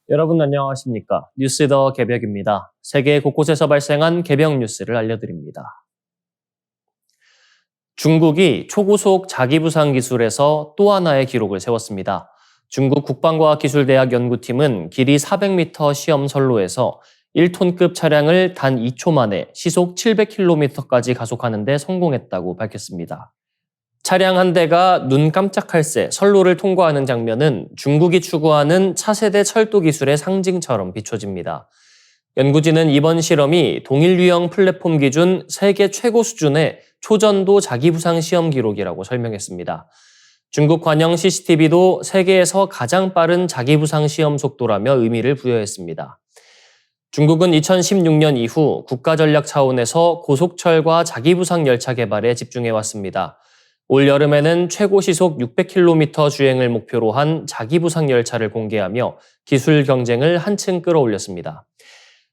여러분 안녕하십니까? 뉴스 더 개벽입니다. 세계 곳곳에서 발생한 개벽 뉴스를 알려드립니다. 중국이 초고속 자기부상 기술에서 또 하나의 기록을 세웠습니다. 중국 국방과학기술대학 연구팀은 길이 400m 시험 선로에서 1톤급 차량을 단 2초 만에 시속 700km까지 가속하는 데 성공했다고 밝혔습니다. 차량 한 대가 눈 깜짝할 새 선로를 통과하는 장면은 중국이 추구하는 차세대 철도 기술의 상징처럼 비춰집니다. 연구진은 이번 실험이 동일 유형 플랫폼 기준 세계 최고 수준의 초전도 자기부상 시험 기록이라고 설명했습니다. 중국 관영 CCTV도 세계에서 가장 빠른 자기부상 시험 속도라며 의미를 부여했습니다. 중국은 2016년 이후 국가 전략 차원에서 고속철과 자기부상 열차 개발에 집중해왔습니다. 올 여름에는 최고 시속 600km 주행을 목표로 한 자기부상 열차를 공개하며 기술 경쟁을 한층 끌어올렸습니다.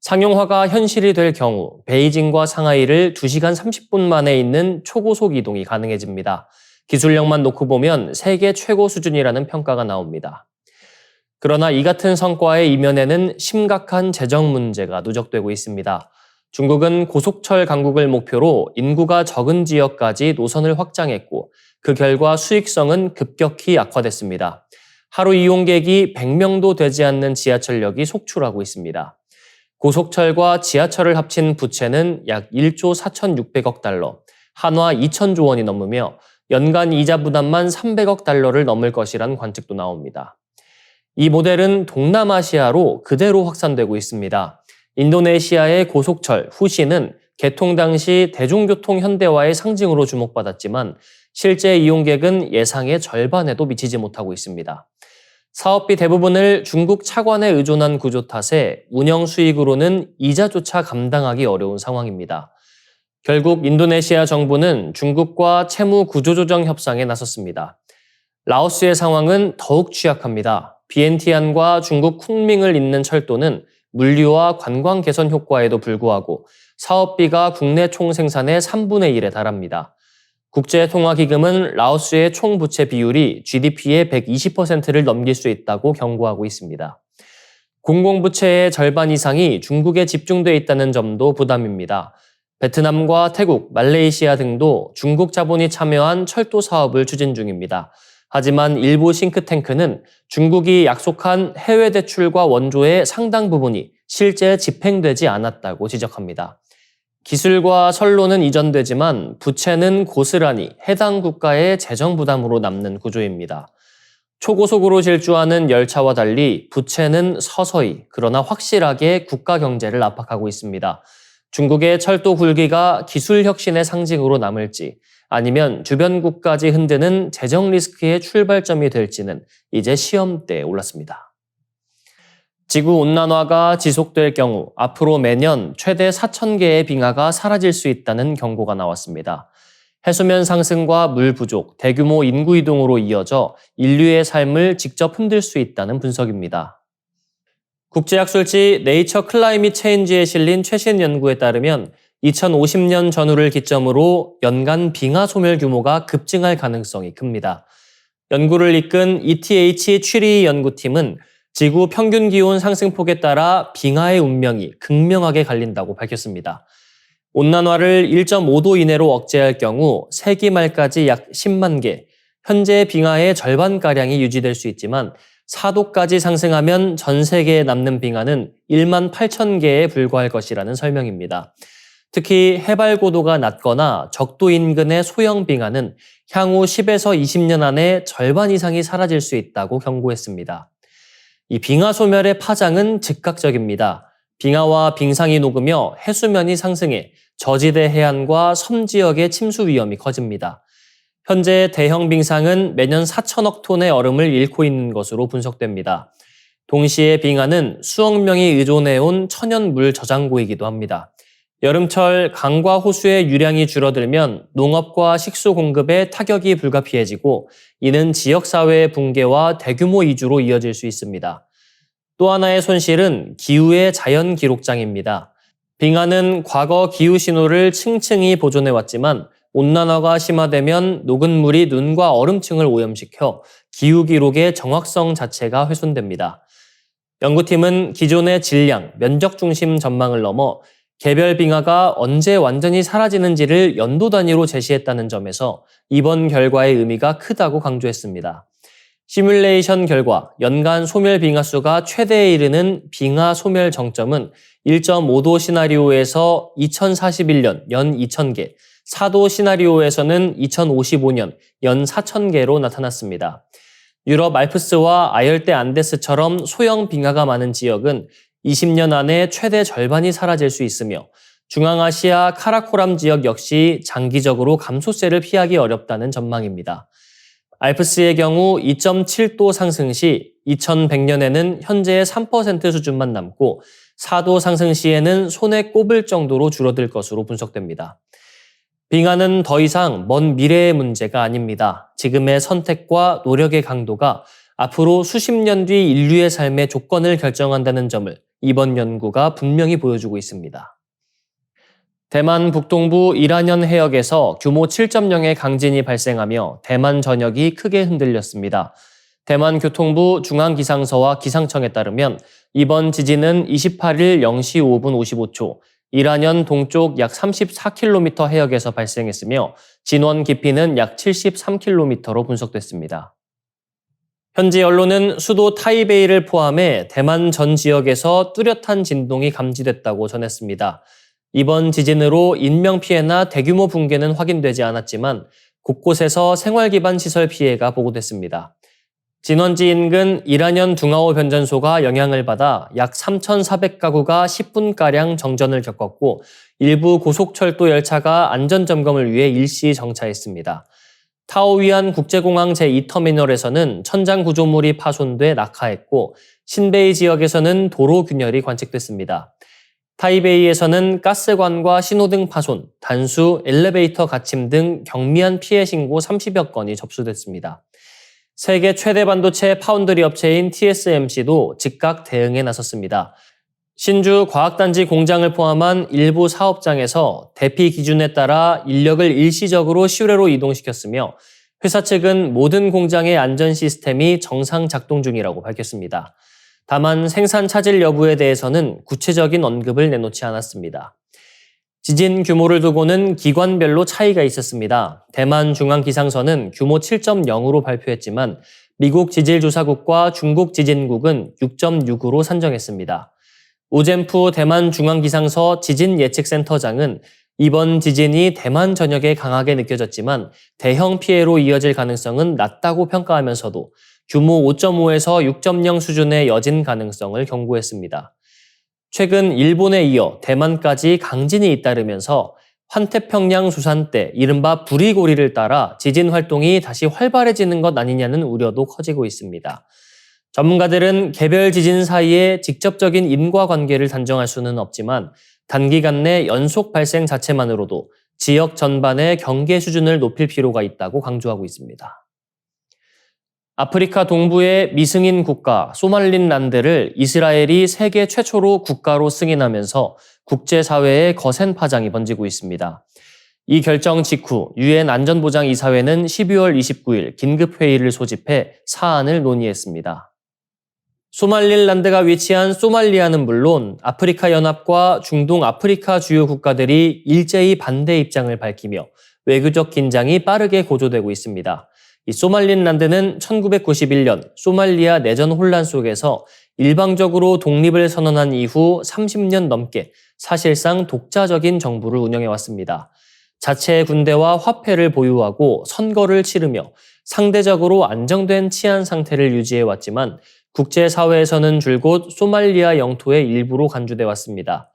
상용화가 현실이 될 경우 베이징과 상하이를 2시간 30분 만에 잇는 초고속 이동이 가능해집니다. 기술력만 놓고 보면 세계 최고 수준이라는 평가가 나옵니다. 그러나 이 같은 성과의 이면에는 심각한 재정 문제가 누적되고 있습니다. 중국은 고속철 강국을 목표로 인구가 적은 지역까지 노선을 확장했고 그 결과 수익성은 급격히 악화됐습니다. 하루 이용객이 100명도 되지 않는 지하철역이 속출하고 있습니다. 고속철과 지하철을 합친 부채는 약 1조 4,600억 달러, 한화 2,000조 원이 넘으며 연간 이자 부담만 300억 달러를 넘을 것이란 관측도 나옵니다. 이 모델은 동남아시아로 그대로 확산되고 있습니다. 인도네시아의 고속철 후시는 개통 당시 대중교통 현대화의 상징으로 주목받았지만 실제 이용객은 예상의 절반에도 미치지 못하고 있습니다. 사업비 대부분을 중국 차관에 의존한 구조 탓에 운영 수익으로는 이자조차 감당하기 어려운 상황입니다. 결국 인도네시아 정부는 중국과 채무 구조조정 협상에 나섰습니다. 라오스의 상황은 더욱 취약합니다. 비엔티안과 중국 쿤밍을 잇는 철도는 물류와 관광 개선 효과에도 불구하고 사업비가 국내 총생산의 3분의 1에 달합니다. 국제통화기금은 라오스의 총부채 비율이 GDP의 120%를 넘길 수 있다고 경고하고 있습니다. 공공부채의 절반 이상이 중국에 집중돼 있다는 점도 부담입니다. 베트남과 태국, 말레이시아 등도 중국 자본이 참여한 철도 사업을 추진 중입니다. 하지만 일부 싱크탱크는 중국이 약속한 해외 대출과 원조의 상당 부분이 실제 집행되지 않았다고 지적합니다. 기술과 선로는 이전되지만 부채는 고스란히 해당 국가의 재정 부담으로 남는 구조입니다. 초고속으로 질주하는 열차와 달리 부채는 서서히 그러나 확실하게 국가 경제를 압박하고 있습니다. 중국의 철도 굴기가 기술 혁신의 상징으로 남을지 아니면 주변국까지 흔드는 재정 리스크의 출발점이 될지는 이제 시험대에 올랐습니다. 지구온난화가 지속될 경우 앞으로 매년 최대 4,000개의 빙하가 사라질 수 있다는 경고가 나왔습니다. 해수면 상승과 물 부족, 대규모 인구 이동으로 이어져 인류의 삶을 직접 흔들 수 있다는 분석입니다. 국제학술지 네이처 클라이밋 체인지에 실린 최신 연구에 따르면 2050년 전후를 기점으로 연간 빙하 소멸 규모가 급증할 가능성이 큽니다. 연구를 이끈 ETH 취리 연구팀은 지구 평균 기온 상승폭에 따라 빙하의 운명이 극명하게 갈린다고 밝혔습니다. 온난화를 1.5도 이내로 억제할 경우 세기 말까지 약 10만 개, 현재 빙하의 절반가량이 유지될 수 있지만 4도까지 상승하면 전 세계에 남는 빙하는 1만 8천 개에 불과할 것이라는 설명입니다. 특히 해발 고도가 낮거나 적도 인근의 소형 빙하는 향후 10에서 20년 안에 절반 이상이 사라질 수 있다고 경고했습니다. 이 빙하 소멸의 파장은 즉각적입니다. 빙하와 빙상이 녹으며 해수면이 상승해 저지대 해안과 섬 지역의 침수 위험이 커집니다. 현재 대형 빙상은 매년 4천억 톤의 얼음을 잃고 있는 것으로 분석됩니다. 동시에 빙하는 수억 명이 의존해온 천연 물 저장고이기도 합니다. 여름철 강과 호수의 유량이 줄어들면 농업과 식수 공급에 타격이 불가피해지고 이는 지역사회의 붕괴와 대규모 이주로 이어질 수 있습니다. 또 하나의 손실은 기후의 자연 기록장입니다. 빙하는 과거 기후 신호를 층층이 보존해왔지만 온난화가 심화되면 녹은 물이 눈과 얼음층을 오염시켜 기후 기록의 정확성 자체가 훼손됩니다. 연구팀은 기존의 질량, 면적 중심 전망을 넘어 개별 빙하가 언제 완전히 사라지는지를 연도 단위로 제시했다는 점에서 이번 결과의 의미가 크다고 강조했습니다. 시뮬레이션 결과 연간 소멸 빙하 수가 최대에 이르는 빙하 소멸 정점은 1.5도 시나리오에서 2041년 연 2,000개, 4도 시나리오에서는 2055년 연 4,000개로 나타났습니다. 유럽 알프스와 아열대 안데스처럼 소형 빙하가 많은 지역은 20년 안에 최대 절반이 사라질 수 있으며 중앙아시아 카라코람 지역 역시 장기적으로 감소세를 피하기 어렵다는 전망입니다. 알프스의 경우 2.7도 상승 시 2100년에는 현재의 3% 수준만 남고 4도 상승 시에는 손에 꼽을 정도로 줄어들 것으로 분석됩니다. 빙하는 더 이상 먼 미래의 문제가 아닙니다. 지금의 선택과 노력의 강도가 앞으로 수십 년 뒤 인류의 삶의 조건을 결정한다는 점을 이번 연구가 분명히 보여주고 있습니다. 대만 북동부 이란현 해역에서 규모 7.0의 강진이 발생하며 대만 전역이 크게 흔들렸습니다. 대만 교통부 중앙기상서와 기상청에 따르면 이번 지진은 28일 0시 5분 55초, 이란현 동쪽 약 34km 해역에서 발생했으며 진원 깊이는 약 73km로 분석됐습니다. 현지 언론은 수도 타이베이를 포함해 대만 전 지역에서 뚜렷한 진동이 감지됐다고 전했습니다. 이번 지진으로 인명피해나 대규모 붕괴는 확인되지 않았지만 곳곳에서 생활기반 시설 피해가 보고됐습니다. 진원지 인근 이란현 둥아오 변전소가 영향을 받아 약 3,400가구가 10분가량 정전을 겪었고 일부 고속철도 열차가 안전점검을 위해 일시 정차했습니다. 타오위안 국제공항 제2터미널에서는 천장 구조물이 파손돼 낙하했고 신베이 지역에서는 도로 균열이 관측됐습니다. 타이베이에서는 가스관과 신호등 파손, 단수, 엘리베이터 갇힘 등 경미한 피해 신고 30여 건이 접수됐습니다. 세계 최대 반도체 파운드리 업체인 TSMC도 즉각 대응에 나섰습니다. 신주 과학단지 공장을 포함한 일부 사업장에서 대피 기준에 따라 인력을 일시적으로 실외로 이동시켰으며 회사 측은 모든 공장의 안전 시스템이 정상 작동 중이라고 밝혔습니다. 다만 생산 차질 여부에 대해서는 구체적인 언급을 내놓지 않았습니다. 지진 규모를 두고는 기관별로 차이가 있었습니다. 대만 중앙기상서는 규모 7.0으로 발표했지만 미국 지질조사국과 중국 지진국은 6.6으로 산정했습니다. 우젠푸 대만 중앙기상서 지진예측센터장은 이번 지진이 대만 전역에 강하게 느껴졌지만 대형 피해로 이어질 가능성은 낮다고 평가하면서도 규모 5.5에서 6.0 수준의 여진 가능성을 경고했습니다. 최근 일본에 이어 대만까지 강진이 잇따르면서 환태평양 수산대 이른바 부리고리를 따라 지진 활동이 다시 활발해지는 것 아니냐는 우려도 커지고 있습니다. 전문가들은 개별 지진 사이에 직접적인 인과관계를 단정할 수는 없지만 단기간 내 연속 발생 자체만으로도 지역 전반의 경계 수준을 높일 필요가 있다고 강조하고 있습니다. 아프리카 동부의 미승인 국가 소말린란드를 이스라엘이 세계 최초로 국가로 승인하면서 국제사회에 거센 파장이 번지고 있습니다. 이 결정 직후 유엔 안전보장이사회는 12월 29일 긴급회의를 소집해 사안을 논의했습니다. 소말릴란드가 위치한 소말리아는 물론 아프리카 연합과 중동 아프리카 주요 국가들이 일제히 반대 입장을 밝히며 외교적 긴장이 빠르게 고조되고 있습니다. 이 소말린란드는 1991년 소말리아 내전 혼란 속에서 일방적으로 독립을 선언한 이후 30년 넘게 사실상 독자적인 정부를 운영해왔습니다. 자체의 군대와 화폐를 보유하고 선거를 치르며 상대적으로 안정된 치안 상태를 유지해왔지만 국제사회에서는 줄곧 소말리아 영토의 일부로 간주돼 왔습니다.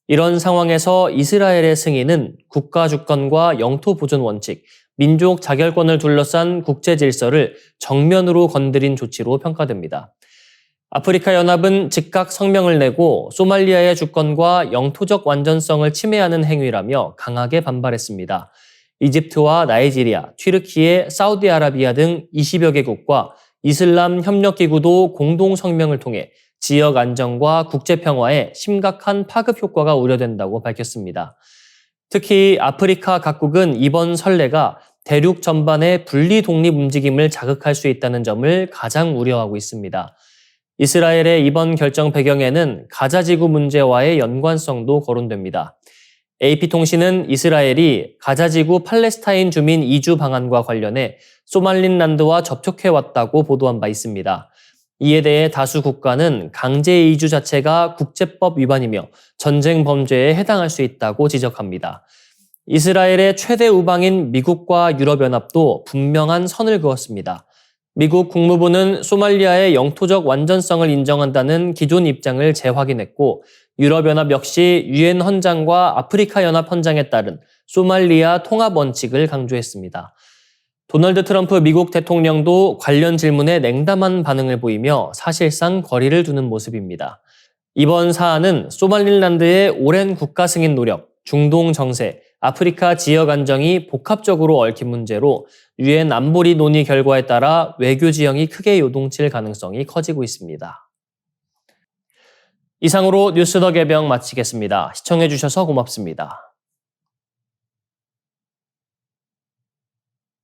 이런 상황에서 이스라엘의 승인은 국가 주권과 영토 보존 원칙, 민족 자결권을 둘러싼 국제 질서를 정면으로 건드린 조치로 평가됩니다. 아프리카 연합은 즉각 성명을 내고 소말리아의 주권과 영토적 완전성을 침해하는 행위라며 강하게 반발했습니다. 이집트와 나이지리아, 튀르키예, 사우디아라비아 등 20여 개국과 이슬람 협력기구도 공동 성명을 통해 지역 안정과 국제 평화에 심각한 파급 효과가 우려된다고 밝혔습니다. 특히 아프리카 각국은 이번 선례가 대륙 전반의 분리 독립 움직임을 자극할 수 있다는 점을 가장 우려하고 있습니다. 이스라엘의 이번 결정 배경에는 가자지구 문제와의 연관성도 거론됩니다. AP통신은 이스라엘이 가자지구 팔레스타인 주민 이주 방안과 관련해 소말릴랜드와 접촉해왔다고 보도한 바 있습니다. 이에 대해 다수 국가는 강제 이주 자체가 국제법 위반이며 전쟁 범죄에 해당할 수 있다고 지적합니다. 이스라엘의 최대 우방인 미국과 유럽연합도 분명한 선을 그었습니다. 미국 국무부는 소말리아의 영토적 완전성을 인정한다는 기존 입장을 재확인했고, 유럽연합 역시 유엔 헌장과 아프리카 연합 헌장에 따른 소말리아 통합 원칙을 강조했습니다. 도널드 트럼프 미국 대통령도 관련 질문에 냉담한 반응을 보이며 사실상 거리를 두는 모습입니다. 이번 사안은 소말릴랜드의 오랜 국가 승인 노력, 중동 정세, 아프리카 지역 안정이 복합적으로 얽힌 문제로 유엔 안보리 논의 결과에 따라 외교 지형이 크게 요동칠 가능성이 커지고 있습니다. 이상으로 뉴스 더 개병 마치겠습니다. 시청해주셔서 고맙습니다.